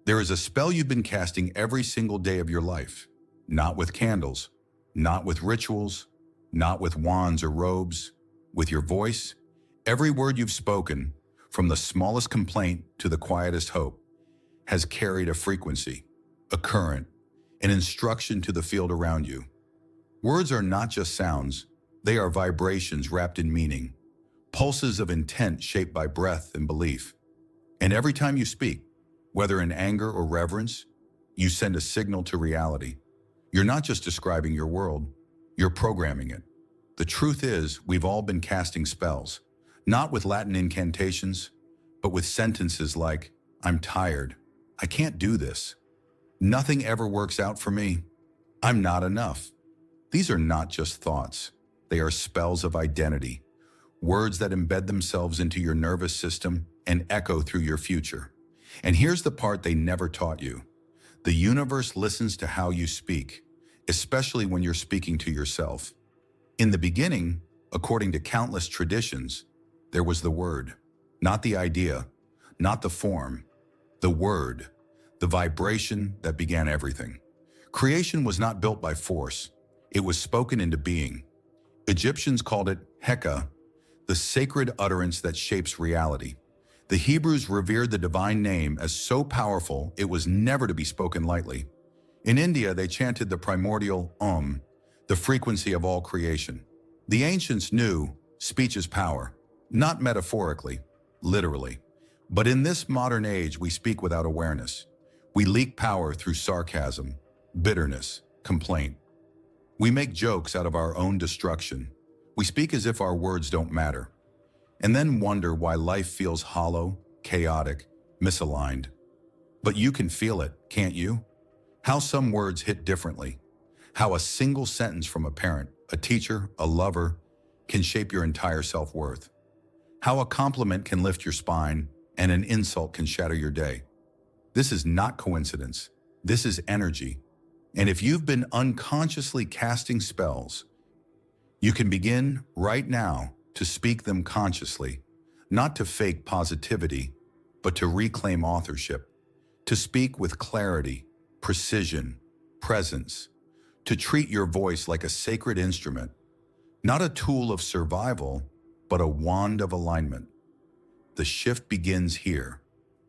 There is a spell you've been casting every single day of your life, not with candles, not with rituals, not with wands or robes, with your voice. Every word you've spoken, from the smallest complaint to the quietest hope, has carried a frequency, a current, an instruction to the field around you. Words are not just sounds, they are vibrations wrapped in meaning, pulses of intent shaped by breath and belief. And every time you speak, whether in anger or reverence, you send a signal to reality. You're not just describing your world, you're programming it. The truth is, we've all been casting spells, not with Latin incantations, but with sentences like, "I'm tired. I can't do this. Nothing ever works out for me. I'm not enough." These are not just thoughts. They are spells of identity, words that embed themselves into your nervous system and echo through your future. And here's the part they never taught you. The universe listens to how you speak, especially when you're speaking to yourself. In the beginning, according to countless traditions, there was the word, not the idea, not the form, the word, the vibration that began everything. Creation was not built by force, it was spoken into being. Egyptians called it Heka, the sacred utterance that shapes reality. The Hebrews revered the divine name as so powerful it was never to be spoken lightly. In India, they chanted the primordial Om, the frequency of all creation. The ancients knew speech is power, not metaphorically, literally. But in this modern age, we speak without awareness. We leak power through sarcasm, bitterness, complaint. We make jokes out of our own destruction. We speak as if our words don't matter, and then wonder why life feels hollow, chaotic, misaligned. But you can feel it, can't you? How some words hit differently. How a single sentence from a parent, a teacher, a lover, can shape your entire self-worth. How a compliment can lift your spine and an insult can shatter your day. This is not coincidence. This is energy. And if you've been unconsciously casting spells, you can begin right now to speak them consciously, not to fake positivity, but to reclaim authorship, to speak with clarity, precision, presence, to treat your voice like a sacred instrument, not a tool of survival, but a wand of alignment. The shift begins here.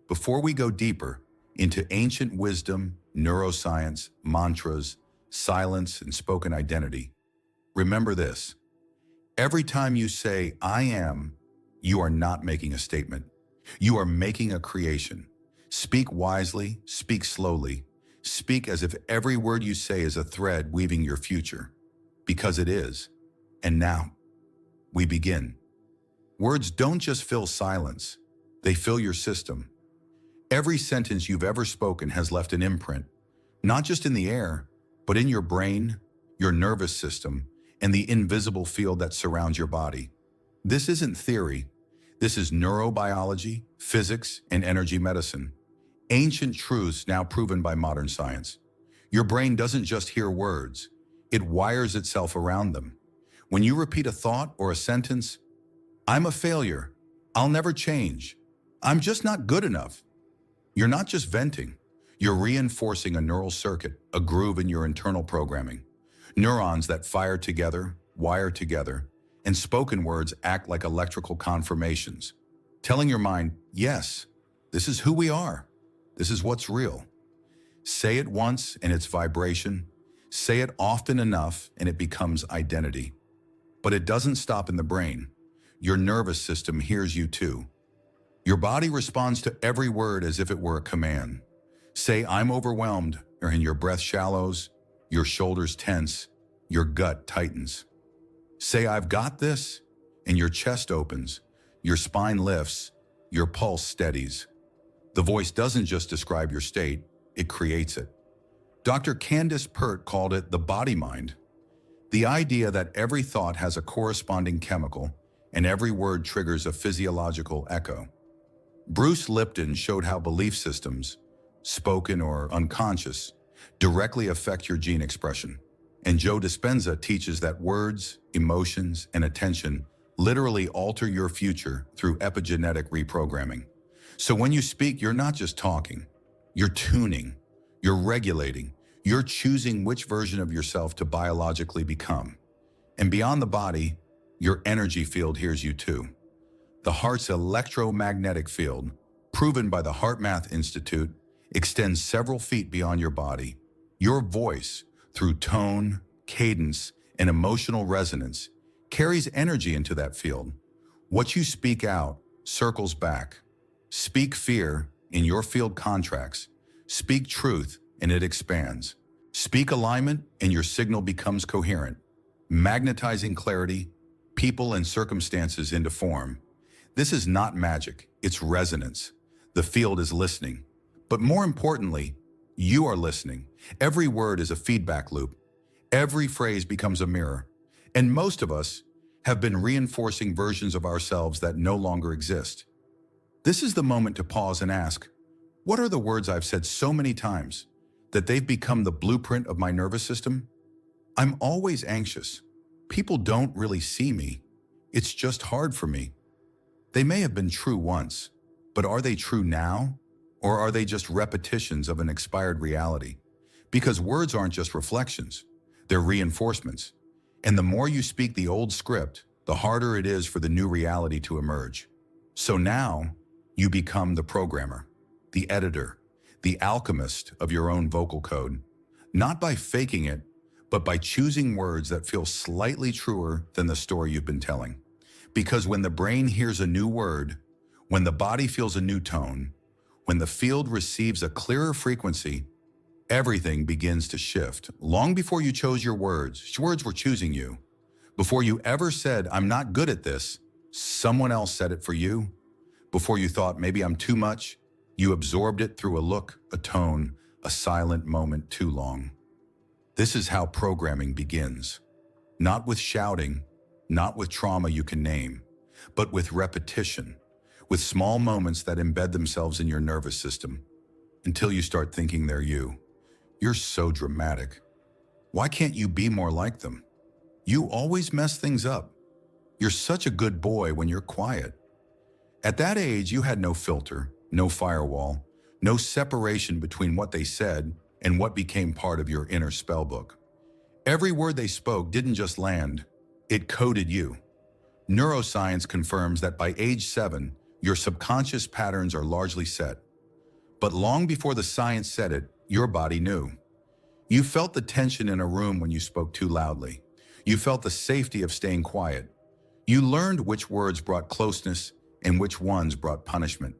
Before we go deeper into ancient wisdom, neuroscience, mantras, silence, and spoken identity, remember this. Every time you say, "I am," you are not making a statement. You are making a creation. Speak wisely, speak slowly. Speak as if every word you say is a thread weaving your future, because it is. And now, we begin. Words don't just fill silence, they fill your system. Every sentence you've ever spoken has left an imprint, not just in the air, but in your brain, your nervous system, and the invisible field that surrounds your body. This isn't theory. This is neurobiology, physics, and energy medicine. Ancient truths now proven by modern science. Your brain doesn't just hear words, it wires itself around them. When you repeat a thought or a sentence, "I'm a failure, I'll never change, I'm just not good enough," you're not just venting, you're reinforcing a neural circuit, a groove in your internal programming. Neurons that fire together, wire together, and spoken words act like electrical confirmations, telling your mind, yes, this is who we are. This is what's real. Say it once and it's vibration. Say it often enough and it becomes identity. But it doesn't stop in the brain. Your nervous system hears you too. Your body responds to every word as if it were a command. Say, "I'm overwhelmed," and your breath shallows, your shoulders tense, your gut tightens. Say, "I've got this," and your chest opens, your spine lifts, your pulse steadies. The voice doesn't just describe your state, it creates it. Dr. Candace Pert called it the body mind. The idea that every thought has a corresponding chemical and every word triggers a physiological echo. Bruce Lipton showed how belief systems, spoken or unconscious, directly affect your gene expression. And Joe Dispenza teaches that words, emotions, and attention literally alter your future through epigenetic reprogramming. So when you speak, you're not just talking, You're tuning, you're regulating, you're choosing which version of yourself to biologically become. And beyond the body, your energy field hears you too. The heart's electromagnetic field, proven by the HeartMath Institute, extends several feet beyond your body. Your voice, through tone, cadence, and emotional resonance, carries energy into that field. What you speak out circles back. Speak fear, and your field contracts. Speak truth, and it expands. Speak alignment, and your signal becomes coherent, magnetizing clarity, people, and circumstances into form. This is not magic, it's resonance. The field is listening. But more importantly, you are listening. Every word is a feedback loop. Every phrase becomes a mirror. And most of us have been reinforcing versions of ourselves that no longer exist. This is the moment to pause and ask, what are the words I've said so many times that they've become the blueprint of my nervous system? I'm always anxious. People don't really see me. It's just hard for me. They may have been true once, but are they true now? Or are they just repetitions of an expired reality? Because words aren't just reflections, they're reinforcements. And the more you speak the old script, the harder it is for the new reality to emerge. So now, you become the programmer, the editor, the alchemist of your own vocal code, not by faking it, but by choosing words that feel slightly truer than the story you've been telling. Because when the brain hears a new word, when the body feels a new tone, when the field receives a clearer frequency, everything begins to shift. Long before you chose your words were choosing you. Before you ever said, I'm not good at this, someone else said it for you. Before you thought, maybe I'm too much, you absorbed it through a look, a tone, a silent moment too long. This is how programming begins. Not with shouting, not with trauma you can name, but with repetition, with small moments that embed themselves in your nervous system until you start thinking they're you. You're so dramatic. Why can't you be more like them? You always mess things up. You're such a good boy when you're quiet. At that age, you had no filter, no firewall, no separation between what they said and what became part of your inner spellbook. Every word they spoke didn't just land, it coded you. Neuroscience confirms that by age 7, your subconscious patterns are largely set. But long before the science said it, your body knew. You felt the tension in a room when you spoke too loudly. You felt the safety of staying quiet. You learned which words brought closeness and which ones brought punishment.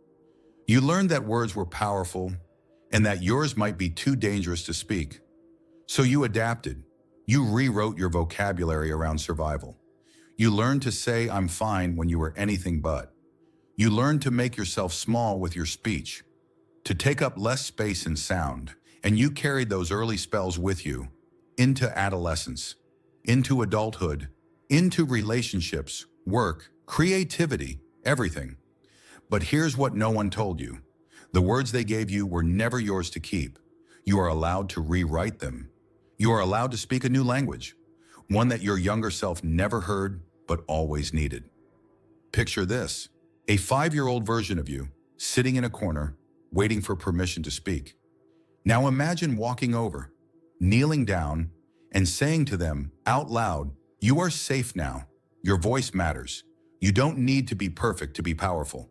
You learned that words were powerful and that yours might be too dangerous to speak. So you adapted. You rewrote your vocabulary around survival. You learned to say, I'm fine when you were anything but. You learned to make yourself small with your speech, to take up less space and sound, and you carried those early spells with you into adolescence, into adulthood, into relationships, work, creativity, everything. But here's what no one told you. The words they gave you were never yours to keep. You are allowed to rewrite them. You are allowed to speak a new language, one that your younger self never heard but always needed. Picture this, a 5-year-old version of you sitting in a corner, waiting for permission to speak. Now imagine walking over, kneeling down, and saying to them out loud, you are safe now. Your voice matters. You don't need to be perfect to be powerful.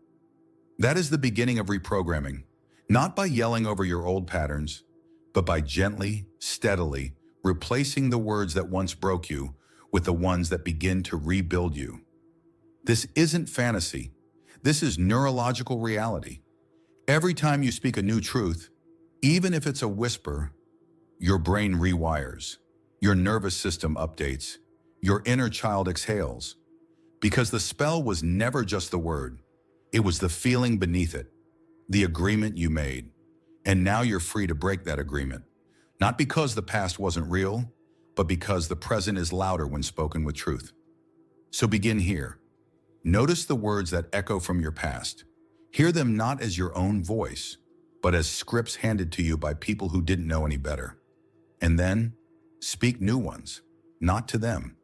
That is the beginning of reprogramming, not by yelling over your old patterns, but by gently, steadily replacing the words that once broke you with the ones that begin to rebuild you. This isn't fantasy. This is neurological reality. Every time you speak a new truth, even if it's a whisper, your brain rewires, your nervous system updates, your inner child exhales. Because the spell was never just the word. It was the feeling beneath it, the agreement you made. And now you're free to break that agreement. Not because the past wasn't real, but because the present is louder when spoken with truth. So begin here. Notice the words that echo from your past. Hear them not as your own voice, but as scripts handed to you by people who didn't know any better. And then speak new ones, not to them,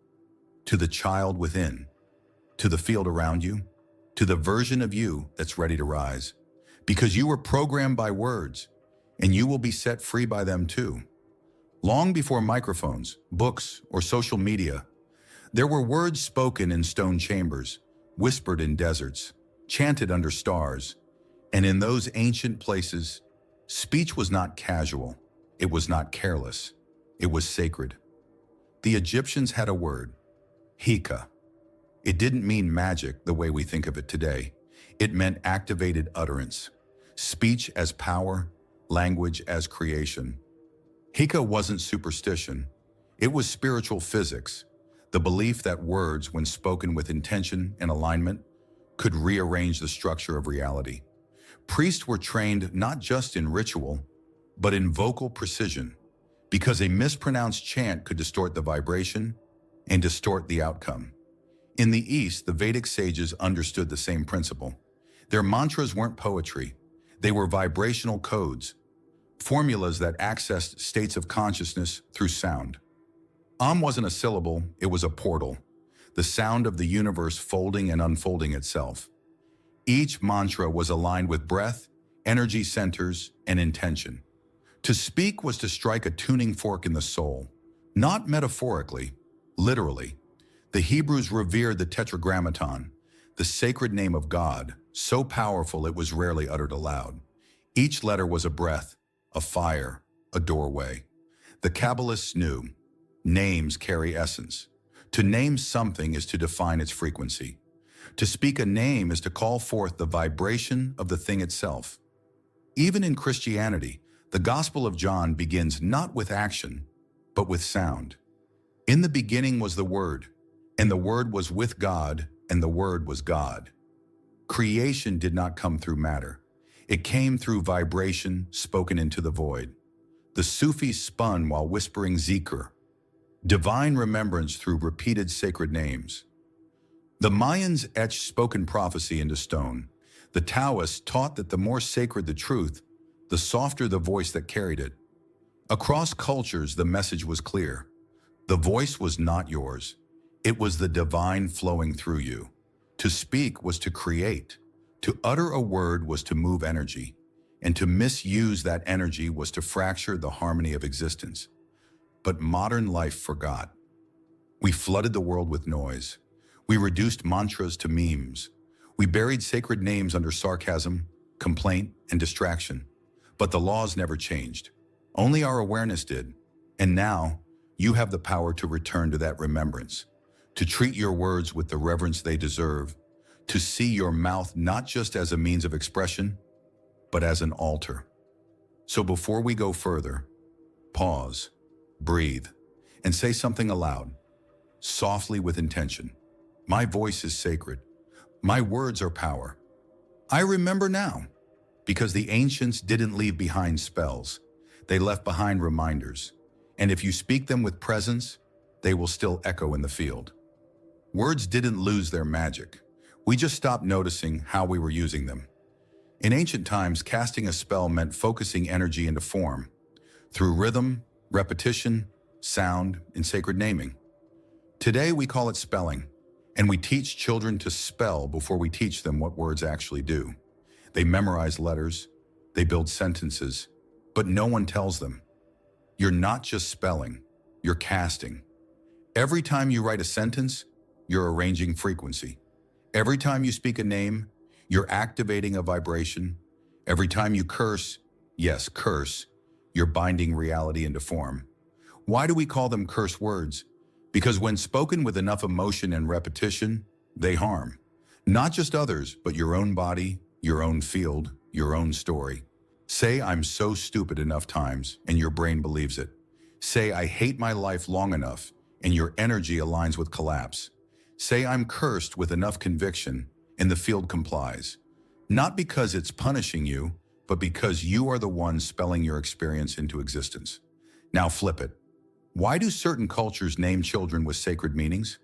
to the child within, to the field around you, to the version of you that's ready to rise. Because you were programmed by words, and you will be set free by them too. Long before microphones, books, or social media, there were words spoken in stone chambers, whispered in deserts, chanted under stars, and in those ancient places, speech was not casual, it was not careless, it was sacred. The Egyptians had a word, hika. It didn't mean magic the way we think of it today. It meant activated utterance, speech as power, language as creation. Hika wasn't superstition. It was spiritual physics, the belief that words, when spoken with intention and alignment, could rearrange the structure of reality. Priests were trained not just in ritual, but in vocal precision, because a mispronounced chant could distort the vibration and distort the outcome. In the East, the Vedic sages understood the same principle. Their mantras weren't poetry. They were vibrational codes, formulas that accessed states of consciousness through sound. Wasn't a syllable, it was a portal, the sound of the universe folding and unfolding itself. Each mantra was aligned with breath, energy centers, and intention. To speak was to strike a tuning fork in the soul, not metaphorically, literally. The Hebrews revered the tetragrammaton, the sacred name of God, so powerful it was rarely uttered aloud. Each letter was a breath, a fire, a doorway. The Kabbalists knew, names carry essence. To name something is to define its frequency. To speak a name is to call forth the vibration of the thing itself. Even in Christianity, the Gospel of John begins not with action, but with sound. In the beginning was the Word, and the Word was with God, and the Word was God. Creation did not come through matter. It came through vibration spoken into the void. The Sufis spun while whispering zikr, divine remembrance through repeated sacred names. The Mayans etched spoken prophecy into stone. The Taoists taught that the more sacred the truth, the softer the voice that carried it. Across cultures, the message was clear. The voice was not yours. It was the divine flowing through you. To speak was to create. To utter a word was to move energy. And to misuse that energy was to fracture the harmony of existence. But modern life forgot. We flooded the world with noise. We reduced mantras to memes. We buried sacred names under sarcasm, complaint, and distraction. But the laws never changed. Only our awareness did. And now, you have the power to return to that remembrance, to treat your words with the reverence they deserve, to see your mouth not just as a means of expression, but as an altar. So before we go further, pause, breathe, and say something aloud, softly with intention. My voice is sacred. My words are power. I remember now, because the ancients didn't leave behind spells. They left behind reminders. And if you speak them with presence, they will still echo in the field. Words didn't lose their magic. We just stopped noticing how we were using them. In ancient times, casting a spell meant focusing energy into form, through rhythm, repetition, sound, and sacred naming. Today, we call it spelling, and we teach children to spell before we teach them what words actually do. They memorize letters, they build sentences, but no one tells them. You're not just spelling, you're casting. Every time you write a sentence, you're arranging frequency. Every time you speak a name, you're activating a vibration. Every time you curse, yes, curse, you're binding reality into form. Why do we call them curse words? Because when spoken with enough emotion and repetition, they harm. Not just others, but your own body, your own field, your own story. Say, I'm so stupid enough times, and your brain believes it. Say, I hate my life long enough, and your energy aligns with collapse. Say, I'm cursed with enough conviction, and the field complies. Not because it's punishing you, but because you are the one spelling your experience into existence. Now flip it. Why do certain cultures name children with sacred meanings?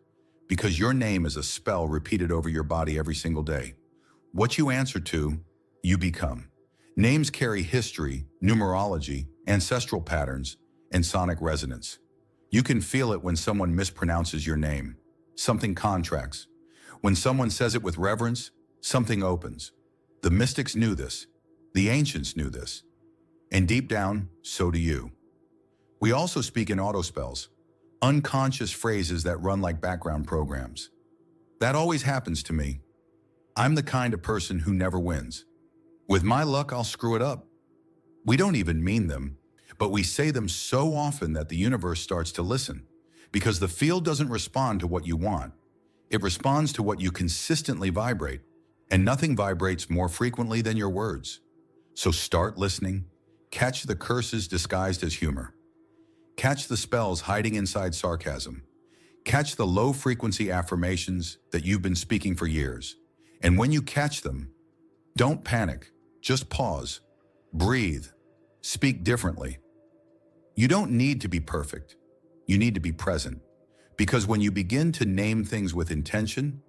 Because your name is a spell repeated over your body every single day. What you answer to, you become. Names carry history, numerology, ancestral patterns, and sonic resonance. You can feel it when someone mispronounces your name. Something contracts. When someone says it with reverence, something opens. The mystics knew this. The ancients knew this. And deep down, so do you. We also speak in autospells, unconscious phrases that run like background programs. That always happens to me. I'm the kind of person who never wins. With my luck, I'll screw it up. We don't even mean them, but we say them so often that the universe starts to listen, because the field doesn't respond to what you want. It responds to what you consistently vibrate, and nothing vibrates more frequently than your words. So start listening. Catch the curses disguised as humor. Catch the spells hiding inside sarcasm. Catch the low-frequency affirmations that you've been speaking for years. And when you catch them, don't panic. Just pause. Breathe. Speak differently. You don't need to be perfect. You need to be present. Because when you begin to name things with intention,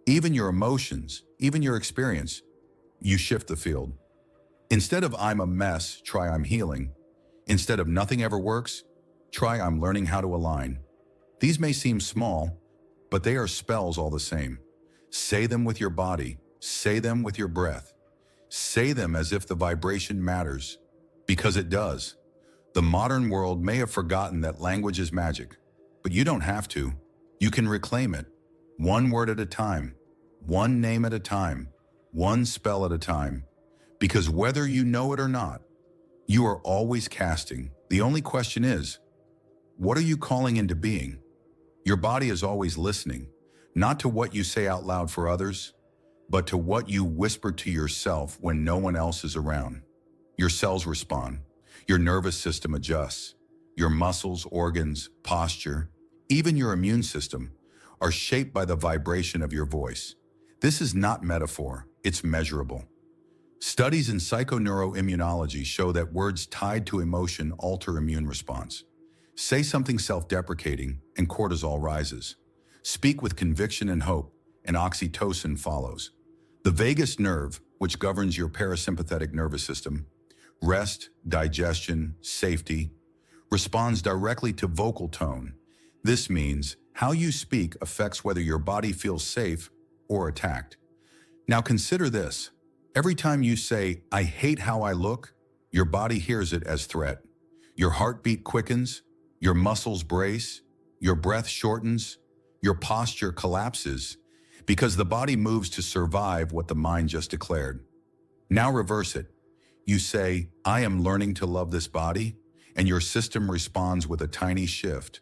even your emotions, even your experience, you shift the field. Instead of "I'm a mess," try "I'm healing." Instead of "nothing ever works," try "I'm learning how to align." These may seem small, but they are spells all the same. Say them with your body. Say them with your breath. Say them as if the vibration matters, because it does. The modern world may have forgotten that language is magic, but you don't have to. You can reclaim it, one word at a time, one name at a time, one spell at a time. Because whether you know it or not, you are always casting. The only question is, what are you calling into being? Your body is always listening, not to what you say out loud for others, but to what you whisper to yourself when no one else is around. Your cells respond. Your nervous system adjusts. Your muscles, organs, posture, even your immune system are shaped by the vibration of your voice. This is not metaphor, it's measurable. Studies in psychoneuroimmunology show that words tied to emotion alter immune response. Say something self-deprecating and cortisol rises. Speak with conviction and hope, and oxytocin follows. The vagus nerve, which governs your parasympathetic nervous system, rest, digestion, safety, responds directly to vocal tone. This means how you speak affects whether your body feels safe or attacked. Now consider this. Every time you say, "I hate how I look," your body hears it as threat. Your heartbeat quickens, your muscles brace, your breath shortens, your posture collapses, because the body moves to survive what the mind just declared. Now reverse it. You say, "I am learning to love this body," and your system responds with a tiny shift,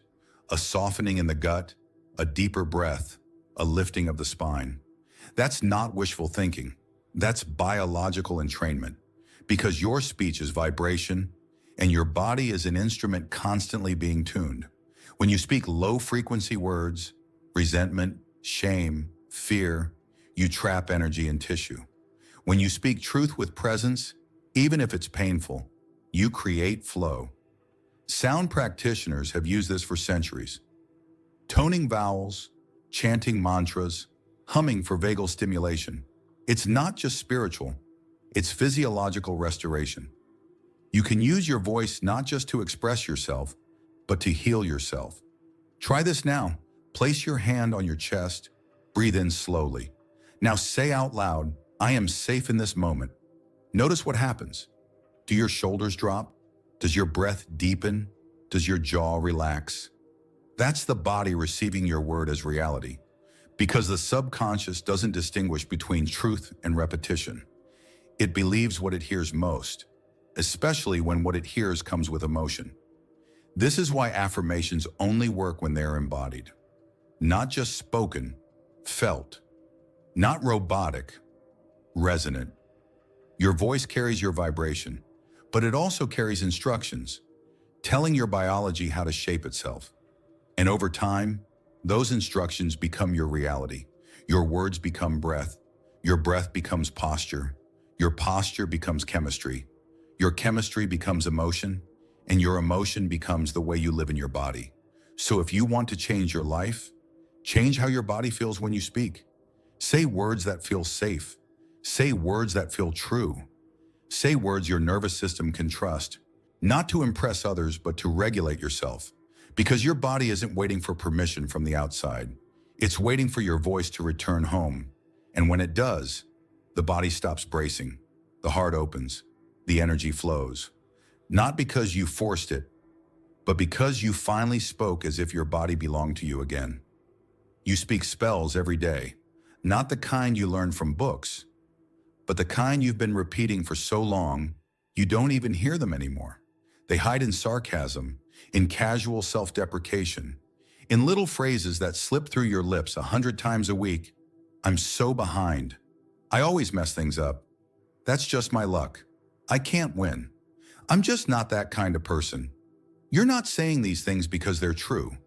a softening in the gut, a deeper breath, a lifting of the spine. That's not wishful thinking. That's biological entrainment, because your speech is vibration and your body is an instrument constantly being tuned. When you speak low-frequency words, resentment, shame, fear, you trap energy in tissue. When you speak truth with presence, even if it's painful, you create flow. Sound practitioners have used this for centuries. Toning vowels, chanting mantras, humming for vagal stimulation. It's not just spiritual, it's physiological restoration. You can use your voice not just to express yourself, but to heal yourself. Try this now. Place your hand on your chest, breathe in slowly. Now say out loud, "I am safe in this moment." Notice what happens. Do your shoulders drop? Does your breath deepen? Does your jaw relax? That's the body receiving your word as reality, because the subconscious doesn't distinguish between truth and repetition. It believes what it hears most, especially when what it hears comes with emotion. This is why affirmations only work when they are embodied. Not just spoken, felt. Not robotic, resonant. Your voice carries your vibration, but it also carries instructions, telling your biology how to shape itself. And over time, those instructions become your reality. Your words become breath. Your breath becomes posture. Your posture becomes chemistry. Your chemistry becomes emotion. And your emotion becomes the way you live in your body. So if you want to change your life, change how your body feels when you speak. Say words that feel safe. Say words that feel true. Say words your nervous system can trust, not to impress others, but to regulate yourself. Because your body isn't waiting for permission from the outside. It's waiting for your voice to return home. And when it does, the body stops bracing, the heart opens, the energy flows. Not because you forced it, but because you finally spoke as if your body belonged to you again. You speak spells every day, not the kind you learn from books, but the kind you've been repeating for so long, you don't even hear them anymore. They hide in sarcasm, in casual self-deprecation, in little phrases that slip through your lips 100 times a week. I'm so behind. I always mess things up. That's just my luck. I can't win. I'm just not that kind of person. You're not saying these things because they're true.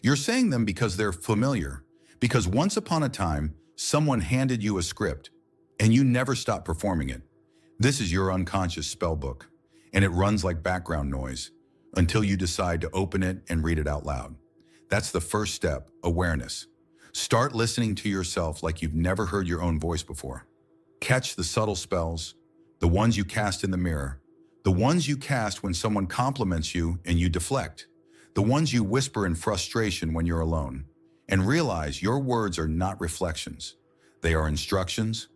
You're saying them because they're familiar, because once upon a time, someone handed you a script, and you never stopped performing it. This is your unconscious spell book, and it runs like background noise until you decide to open it and read it out loud. That's the first step, awareness. Start listening to yourself like you've never heard your own voice before. Catch the subtle spells, the ones you cast in the mirror, the ones you cast when someone compliments you and you deflect, the ones you whisper in frustration when you're alone, and realize your words are not reflections. They are instructions.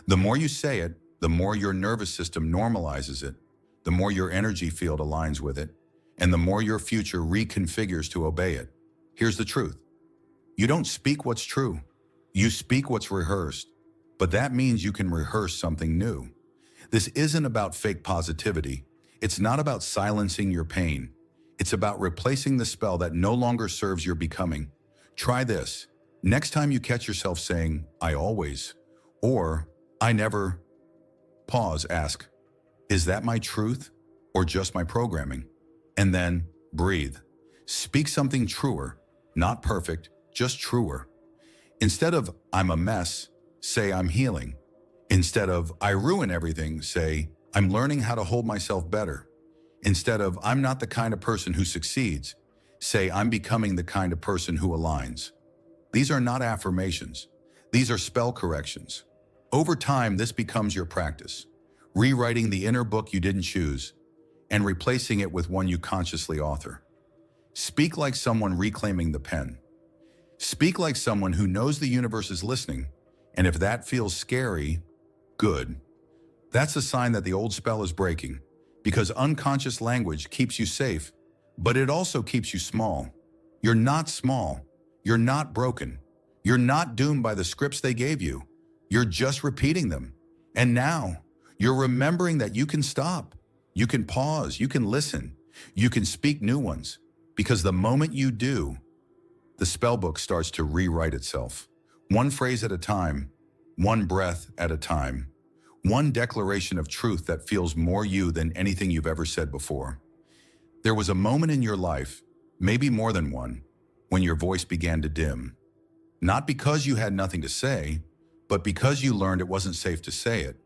The more you say it, the more your nervous system normalizes it, the more your energy field aligns with it, and the more your future reconfigures to obey it. Here's the truth. You don't speak what's true. You speak what's rehearsed. But that means you can rehearse something new. This isn't about fake positivity. It's not about silencing your pain. It's about replacing the spell that no longer serves your becoming. Try this. Next time you catch yourself saying, I always, or I never, pause, ask, is that my truth or just my programming? And then breathe. Speak something truer, not perfect, just truer. Instead of I'm a mess, say I'm healing. Instead of I ruin everything, say I'm learning how to hold myself better. Instead of I'm not the kind of person who succeeds, say I'm becoming the kind of person who aligns. These are not affirmations. These are spell corrections. Over time, this becomes your practice, rewriting the inner book you didn't choose and replacing it with one you consciously author. Speak like someone reclaiming the pen. Speak like someone who knows the universe is listening, and if that feels scary, good. That's a sign that the old spell is breaking, because unconscious language keeps you safe, but it also keeps you small. You're not small. You're not broken. You're not doomed by the scripts they gave you. You're just repeating them. And now, you're remembering that you can stop. You can pause. You can listen. You can speak new ones. Because the moment you do, the spellbook starts to rewrite itself. One phrase at a time, one breath at a time, one declaration of truth that feels more you than anything you've ever said before. There was a moment in your life, maybe more than one, when your voice began to dim. Not because you had nothing to say, but because you learned it wasn't safe to say it.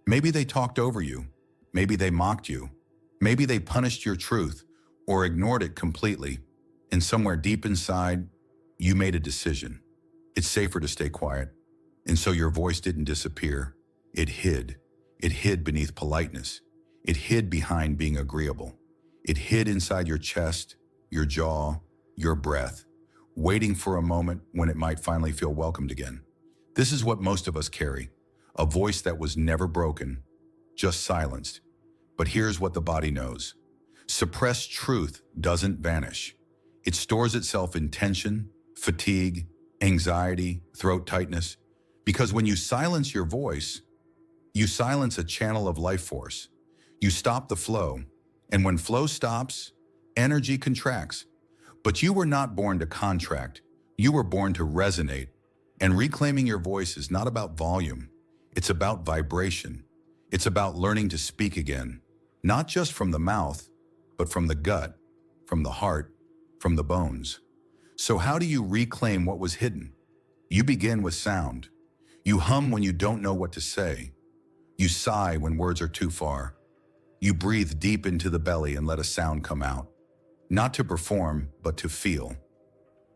Maybe they talked over you. Maybe they mocked you. Maybe they punished your truth or ignored it completely. And somewhere deep inside, you made a decision. It's safer to stay quiet. And so your voice didn't disappear. It hid. It hid beneath politeness. It hid behind being agreeable. It hid inside your chest, your jaw, your breath, waiting for a moment when it might finally feel welcomed again. This is what most of us carry, a voice that was never broken, just silenced. But here's what the body knows. Suppressed truth doesn't vanish. It stores itself in tension, fatigue, anxiety, throat tightness. Because when you silence your voice, you silence a channel of life force. You stop the flow. And when flow stops, energy contracts. But you were not born to contract. You were born to resonate. And reclaiming your voice is not about volume. It's about vibration. It's about learning to speak again, not just from the mouth, but from the gut, from the heart, from the bones. So how do you reclaim what was hidden? You begin with sound. You hum when you don't know what to say. You sigh when words are too far. You breathe deep into the belly and let a sound come out, not to perform, but to feel.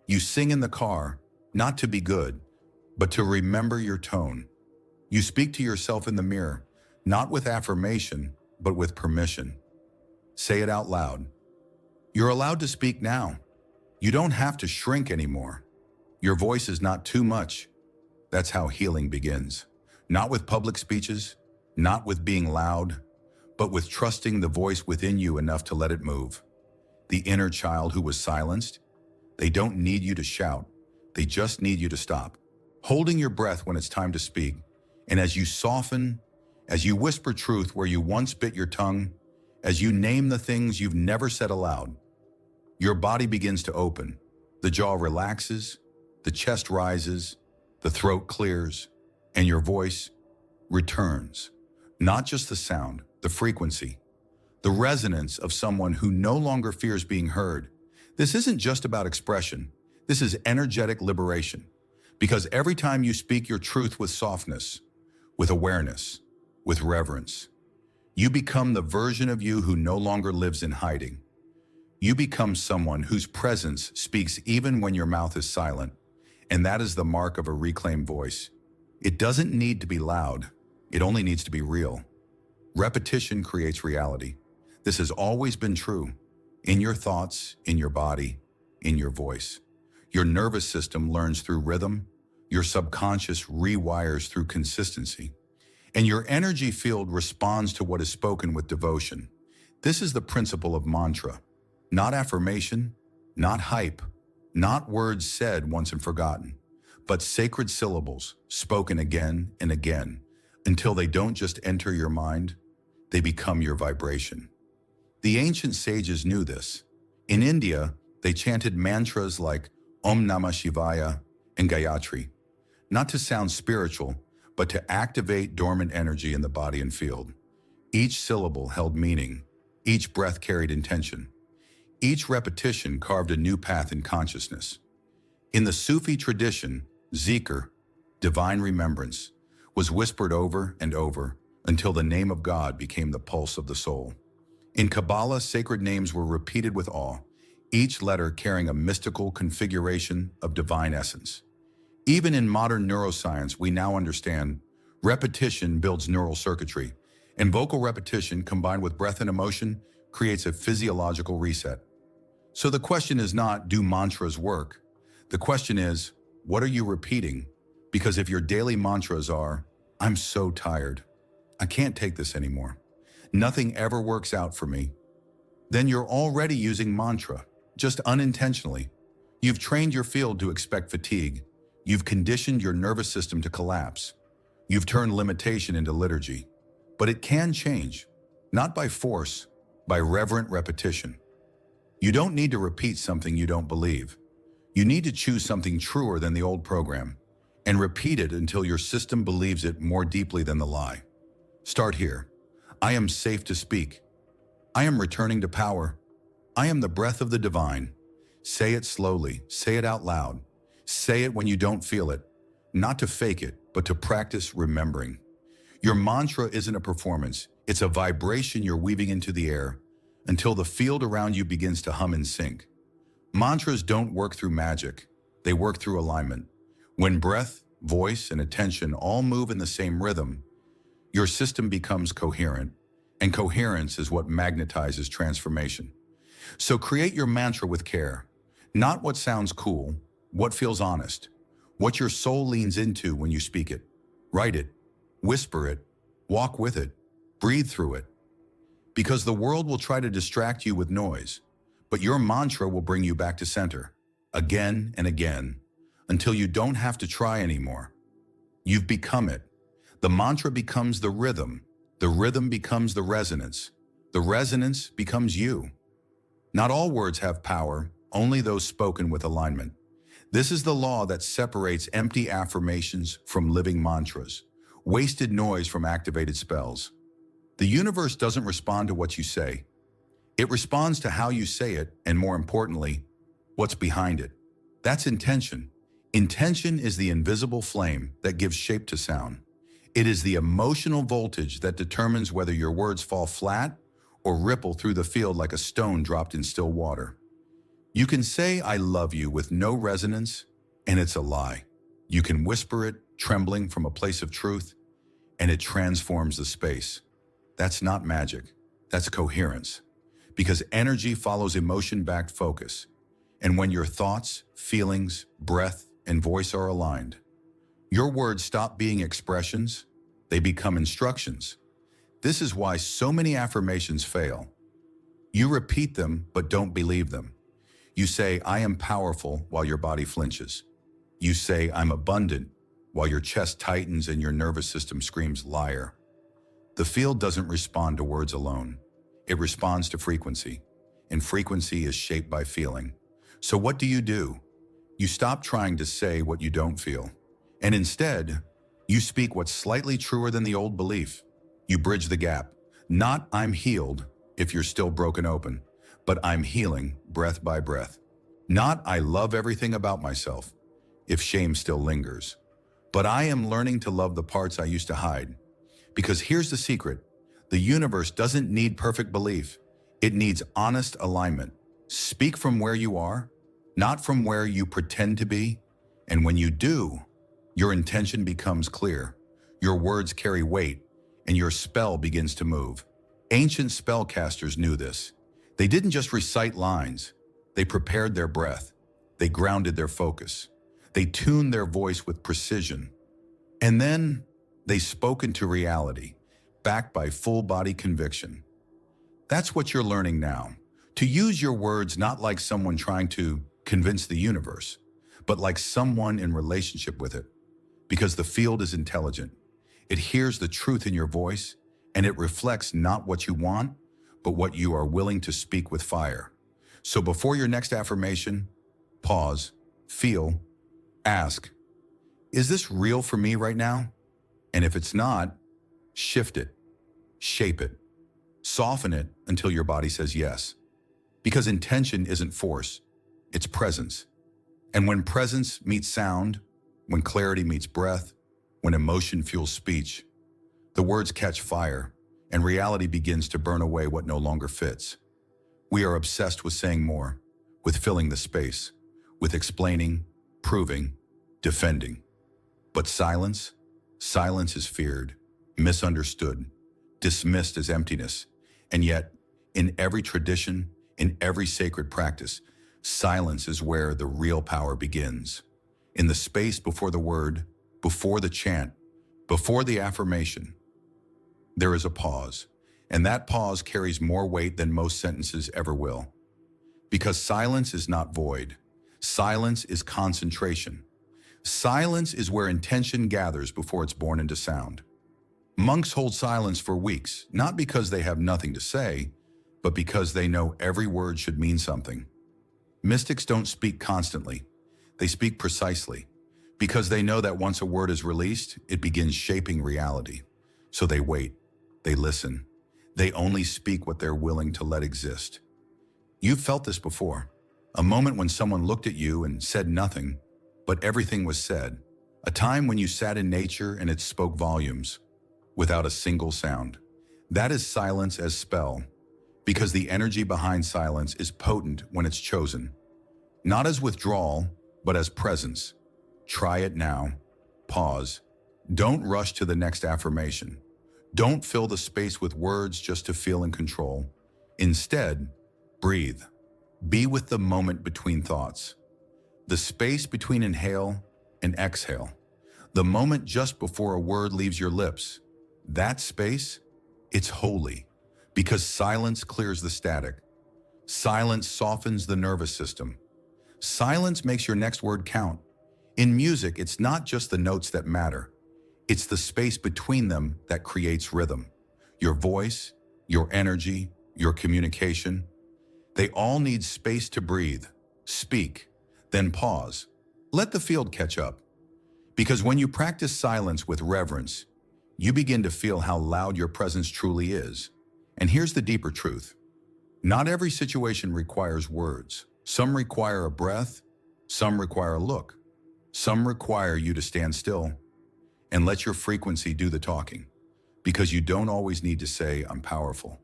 You sing in the car, not to be good, but to remember your tone. You speak to yourself in the mirror, not with affirmation, but with permission. Say it out loud. You're allowed to speak now. You don't have to shrink anymore. Your voice is not too much. That's how healing begins. Not with public speeches, not with being loud, but with trusting the voice within you enough to let it move. The inner child who was silenced, they don't need you to shout. They just need you to stop. Holding your breath when it's time to speak. And as you soften, as you whisper truth where you once bit your tongue, as you name the things you've never said aloud, your body begins to open. The jaw relaxes, the chest rises, the throat clears, and your voice returns. Not just the sound, the frequency, the resonance of someone who no longer fears being heard. This isn't just about expression. This is energetic liberation. Because every time you speak your truth with softness, with awareness, with reverence, you become the version of you who no longer lives in hiding. You become someone whose presence speaks even when your mouth is silent. And that is the mark of a reclaimed voice. It doesn't need to be loud. It only needs to be real. Repetition creates reality. This has always been true. In your thoughts, in your body, in your voice. Your nervous system learns through rhythm. Your subconscious rewires through consistency. And your energy field responds to what is spoken with devotion. This is the principle of mantra. Not affirmation, not hype, not words said once and forgotten, but sacred syllables spoken again and again until they don't just enter your mind, they become your vibration. The ancient sages knew this. In India, they chanted mantras like Om Namah Shivaya and Gayatri, not to sound spiritual, but to activate dormant energy in the body and field. Each syllable held meaning. Each breath carried intention. Each repetition carved a new path in consciousness. In the Sufi tradition, zikr, divine remembrance, was whispered over and over until the name of God became the pulse of the soul. In Kabbalah, sacred names were repeated with awe, each letter carrying a mystical configuration of divine essence. Even in modern neuroscience, we now understand repetition builds neural circuitry, and vocal repetition combined with breath and emotion creates a physiological reset. So the question is not, do mantras work? The question is, what are you repeating? Because if your daily mantras are, I'm so tired, I can't take this anymore, nothing ever works out for me, then you're already using mantra, just unintentionally. You've trained your field to expect fatigue. You've conditioned your nervous system to collapse. You've turned limitation into liturgy. But it can change, not by force, by reverent repetition. You don't need to repeat something you don't believe. You need to choose something truer than the old program and repeat it until your system believes it more deeply than the lie. Start here. I am safe to speak. I am returning to power. I am the breath of the divine. Say it slowly. Say it out loud. Say it when you don't feel it. Not to fake it, but to practice remembering. Your mantra isn't a performance. It's a vibration you're weaving into the air until the field around you begins to hum in sync. Mantras don't work through magic. They work through alignment. When breath, voice, and attention all move in the same rhythm, your system becomes coherent, and coherence is what magnetizes transformation. So create your mantra with care. Not what sounds cool, what feels honest, what your soul leans into when you speak it. Write it, whisper it, walk with it, breathe through it. Because the world will try to distract you with noise, but your mantra will bring you back to center, again and again, until you don't have to try anymore. You've become it. The mantra becomes the rhythm becomes the resonance becomes you. Not all words have power, only those spoken with alignment. This is the law that separates empty affirmations from living mantras, wasted noise from activated spells. The universe doesn't respond to what you say. It responds to how you say it, and more importantly, what's behind it. That's intention. Intention is the invisible flame that gives shape to sound. It is the emotional voltage that determines whether your words fall flat or ripple through the field like a stone dropped in still water. You can say I love you with no resonance, and it's a lie. You can whisper it, trembling from a place of truth, and it transforms the space. That's not magic. That's coherence. Because energy follows emotion-backed focus. And when your thoughts, feelings, breath, and voice are aligned, your words stop being expressions, they become instructions. This is why so many affirmations fail. You repeat them, but don't believe them. You say, I am powerful, while your body flinches. You say, I'm abundant, while your chest tightens and your nervous system screams, liar. The field doesn't respond to words alone. It responds to frequency, and frequency is shaped by feeling. So what do? You stop trying to say what you don't feel, and instead, you speak what's slightly truer than the old belief. You bridge the gap. Not I'm healed if you're still broken open, but I'm healing breath by breath. Not I love everything about myself if shame still lingers, but I am learning to love the parts I used to hide. Because here's the secret. The universe doesn't need perfect belief. It needs honest alignment. Speak from where you are, not from where you pretend to be. And when you do, your intention becomes clear. Your words carry weight, and your spell begins to move. Ancient spellcasters knew this. They didn't just recite lines. They prepared their breath. They grounded their focus. They tuned their voice with precision. And then they spoke into reality, backed by full-body conviction. That's what you're learning now. To use your words not like someone trying to convince the universe, but like someone in relationship with it. Because the field is intelligent. It hears the truth in your voice, and it reflects not what you want, but what you are willing to speak with fire. So before your next affirmation, pause, feel, ask, is this real for me right now? And if it's not, shift it, shape it, soften it until your body says yes. Because intention isn't force, it's presence. And when presence meets sound, when clarity meets breath, when emotion fuels speech, the words catch fire and reality begins to burn away what no longer fits. We are obsessed with saying more, with filling the space, with explaining, proving, defending. But silence is feared, misunderstood, dismissed as emptiness. And yet, in every tradition, in every sacred practice, silence is where the real power begins. In the space before the word, before the chant, before the affirmation, there is a pause. And that pause carries more weight than most sentences ever will. Because silence is not void. Silence is concentration. Silence is where intention gathers before it's born into sound. Monks hold silence for weeks, not because they have nothing to say, but because they know every word should mean something. Mystics don't speak constantly. They speak precisely, because they know that once a word is released, it begins shaping reality. So they wait, they listen. They only speak what they're willing to let exist. You've felt this before. A moment when someone looked at you and said nothing, but everything was said. A time when you sat in nature and it spoke volumes, without a single sound. That is silence as spell, because the energy behind silence is potent when it's chosen. Not as withdrawal, but as presence. Try it now. Pause. Don't rush to the next affirmation. Don't fill the space with words just to feel in control. Instead, breathe. Be with the moment between thoughts. The space between inhale and exhale. The moment just before a word leaves your lips. That space, it's holy, because silence clears the static. Silence softens the nervous system. Silence makes your next word count. In music, it's not just the notes that matter. It's the space between them that creates rhythm. Your voice, your energy, your communication. They all need space to breathe, speak, then pause. Let the field catch up. Because when you practice silence with reverence, you begin to feel how loud your presence truly is. And here's the deeper truth. Not every situation requires words. Some require a breath, some require a look. Some require you to stand still and let your frequency do the talking. Because you don't always need to say, I'm powerful.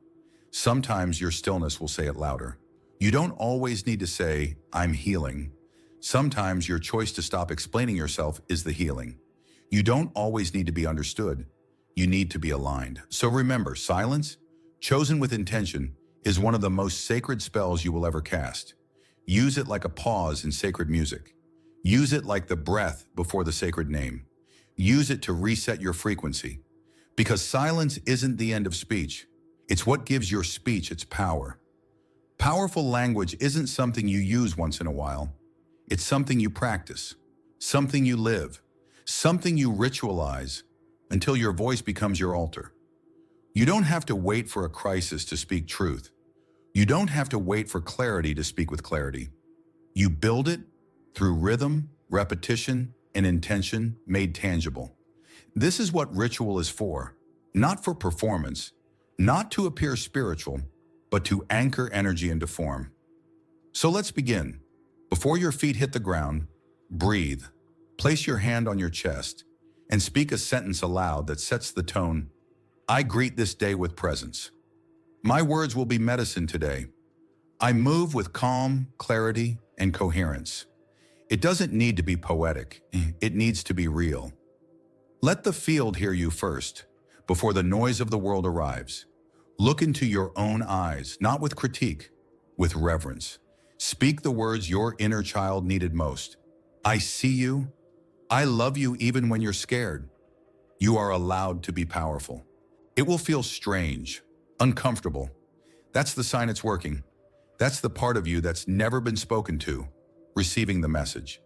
Sometimes your stillness will say it louder. You don't always need to say, I'm healing. Sometimes your choice to stop explaining yourself is the healing. You don't always need to be understood. You need to be aligned. So remember, silence, chosen with intention, is one of the most sacred spells you will ever cast. Use it like a pause in sacred music. Use it like the breath before the sacred name. Use it to reset your frequency. Because silence isn't the end of speech. It's what gives your speech its power. Powerful language isn't something you use once in a while. It's something you practice, something you live, something you ritualize until your voice becomes your altar. You don't have to wait for a crisis to speak truth. You don't have to wait for clarity to speak with clarity. You build it through rhythm, repetition, and intention made tangible. This is what ritual is for, not for performance, not to appear spiritual, but to anchor energy into form. So let's begin. Before your feet hit the ground, breathe. Place your hand on your chest and speak a sentence aloud that sets the tone. I greet this day with presence. My words will be medicine today. I move with calm, clarity, and coherence. It doesn't need to be poetic. It needs to be real. Let the field hear you first, before the noise of the world arrives. Look into your own eyes, not with critique, with reverence. Speak the words your inner child needed most. I see you. I love you even when you're scared. You are allowed to be powerful. It will feel strange, uncomfortable. That's the sign it's working. That's the part of you that's never been spoken to, receiving the message.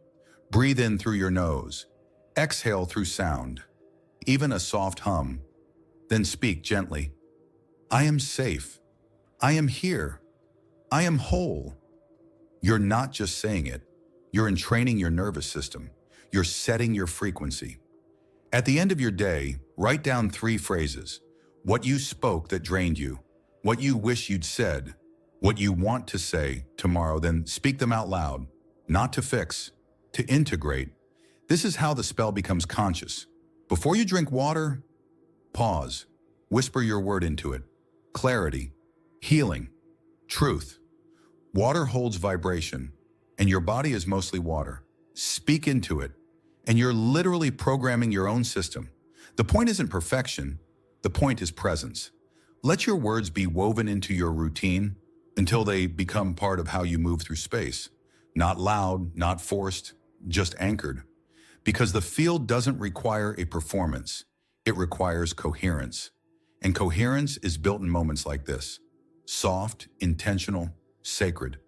Breathe in through your nose. Exhale through sound, even a soft hum. Then speak gently. I am safe. I am here. I am whole. You're not just saying it. You're entraining your nervous system. You're setting your frequency. At the end of your day, write down 3 phrases. What you spoke that drained you, what you wish you'd said, what you want to say tomorrow, then speak them out loud, not to fix, to integrate. This is how the spell becomes conscious. Before you drink water, pause, whisper your word into it. Clarity, healing, truth. Water holds vibration, and your body is mostly water. Speak into it, and you're literally programming your own system. The point isn't perfection. The point is presence. Let your words be woven into your routine until they become part of how you move through space. Not loud, not forced, just anchored. Because the field doesn't require a performance. It requires coherence. And coherence is built in moments like this. Soft, intentional, sacred.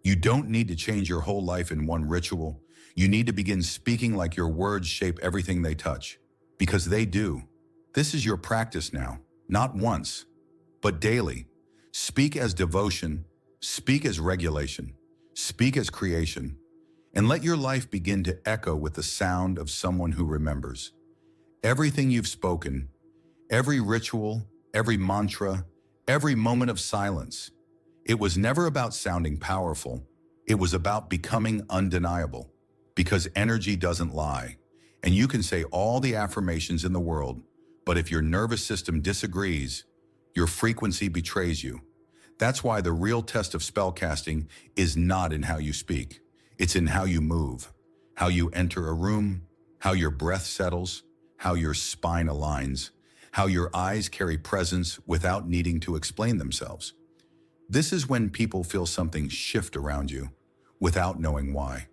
You don't need to change your whole life in one ritual. You need to begin speaking like your words shape everything they touch. Because they do. This is your practice now, not once, but daily. Speak as devotion, speak as regulation, speak as creation, and let your life begin to echo with the sound of someone who remembers. Everything you've spoken, every ritual, every mantra, every moment of silence, it was never about sounding powerful. It was about becoming undeniable, because energy doesn't lie, and you can say all the affirmations in the world, but if your nervous system disagrees, your frequency betrays you. That's why the real test of spellcasting is not in how you speak. It's in how you move, how you enter a room, how your breath settles, how your spine aligns, how your eyes carry presence without needing to explain themselves. This is when people feel something shift around you without knowing why.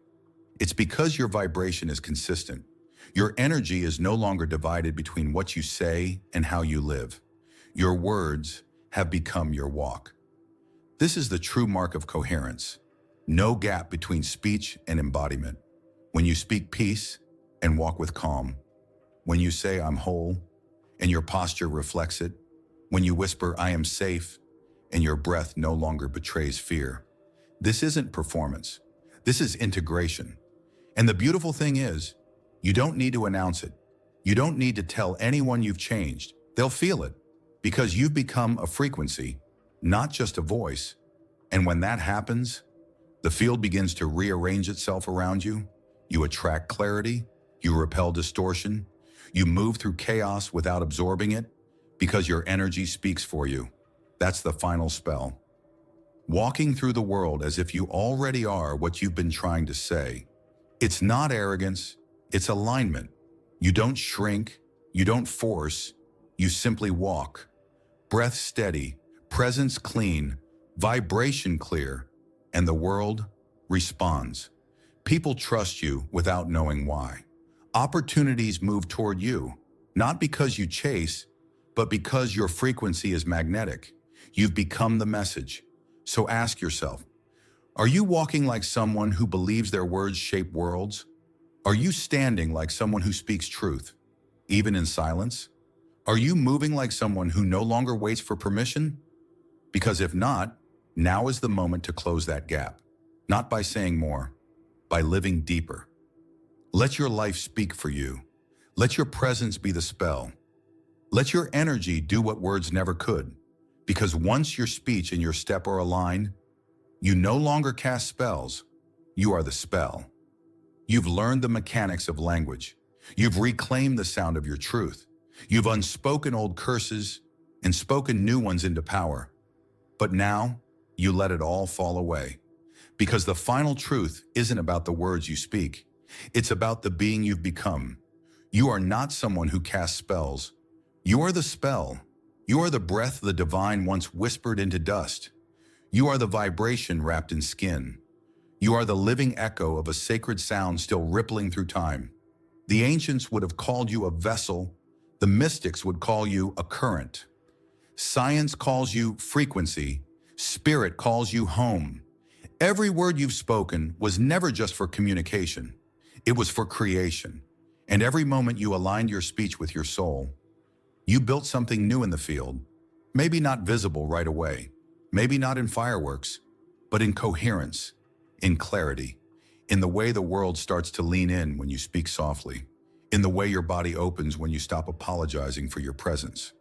It's because your vibration is consistent. Your energy is no longer divided between what you say and how you live. Your words have become your walk. This is the true mark of coherence. No gap between speech and embodiment. When you speak peace and walk with calm. When you say I'm whole and your posture reflects it. When you whisper I am safe and your breath no longer betrays fear. This isn't performance. This is integration. And the beautiful thing is, you don't need to announce it. You don't need to tell anyone you've changed. They'll feel it because you've become a frequency, not just a voice. And when that happens, the field begins to rearrange itself around you. You attract clarity. You repel distortion. You move through chaos without absorbing it because your energy speaks for you. That's the final spell. Walking through the world as if you already are what you've been trying to say. It's not arrogance. It's alignment. You don't shrink, you don't force, you simply walk. Breath steady, presence clean, vibration clear, and the world responds. People trust you without knowing why. Opportunities move toward you, not because you chase, but because your frequency is magnetic. You've become the message. So ask yourself, are you walking like someone who believes their words shape worlds? Are you standing like someone who speaks truth, even in silence? Are you moving like someone who no longer waits for permission? Because if not, now is the moment to close that gap. Not by saying more, by living deeper. Let your life speak for you. Let your presence be the spell. Let your energy do what words never could. Because once your speech and your step are aligned, you no longer cast spells. You are the spell. You've learned the mechanics of language. You've reclaimed the sound of your truth. You've unspoken old curses and spoken new ones into power. But now, you let it all fall away. Because the final truth isn't about the words you speak. It's about the being you've become. You are not someone who casts spells. You are the spell. You are the breath the divine once whispered into dust. You are the vibration wrapped in skin. You are the living echo of a sacred sound still rippling through time. The ancients would have called you a vessel. The mystics would call you a current. Science calls you frequency. Spirit calls you home. Every word you've spoken was never just for communication. It was for creation. And every moment you aligned your speech with your soul, you built something new in the field. Maybe not visible right away. Maybe not in fireworks, but in coherence, in clarity, in the way the world starts to lean in when you speak softly, in the way your body opens when you stop apologizing for your presence.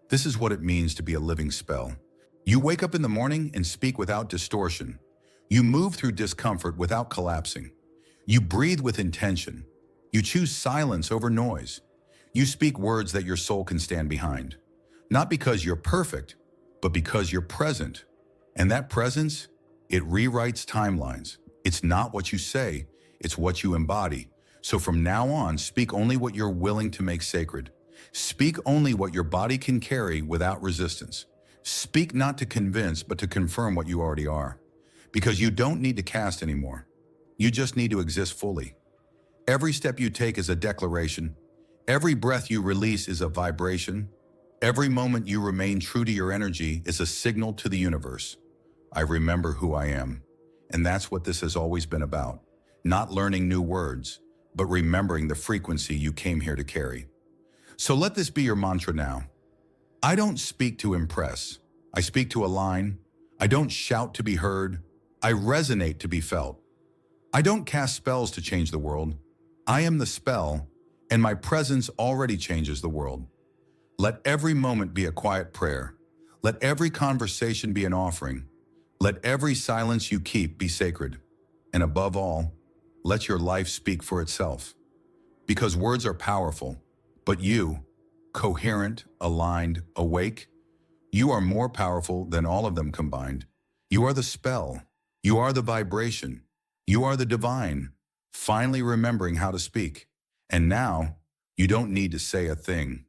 This is what it means to be a living spell. You wake up in the morning and speak without distortion. You move through discomfort without collapsing. You breathe with intention. You choose silence over noise. You speak words that your soul can stand behind. Not because you're perfect, but because you're present. And that presence, it rewrites timelines. It's not what you say, it's what you embody. So from now on, speak only what you're willing to make sacred. Speak only what your body can carry without resistance. Speak not to convince, but to confirm what you already are. Because you don't need to cast anymore. You just need to exist fully. Every step you take is a declaration. Every breath you release is a vibration. Every moment you remain true to your energy is a signal to the universe. I remember who I am. And that's what this has always been about. Not learning new words, but remembering the frequency you came here to carry. So let this be your mantra now. I don't speak to impress. I speak to align. I don't shout to be heard. I resonate to be felt. I don't cast spells to change the world. I am the spell, and my presence already changes the world. Let every moment be a quiet prayer. Let every conversation be an offering. Let every silence you keep be sacred. And above all, let your life speak for itself. Because words are powerful, but you, coherent, aligned, awake, you are more powerful than all of them combined. You are the spell. You are the vibration. You are the divine, finally remembering how to speak. And now, you don't need to say a thing.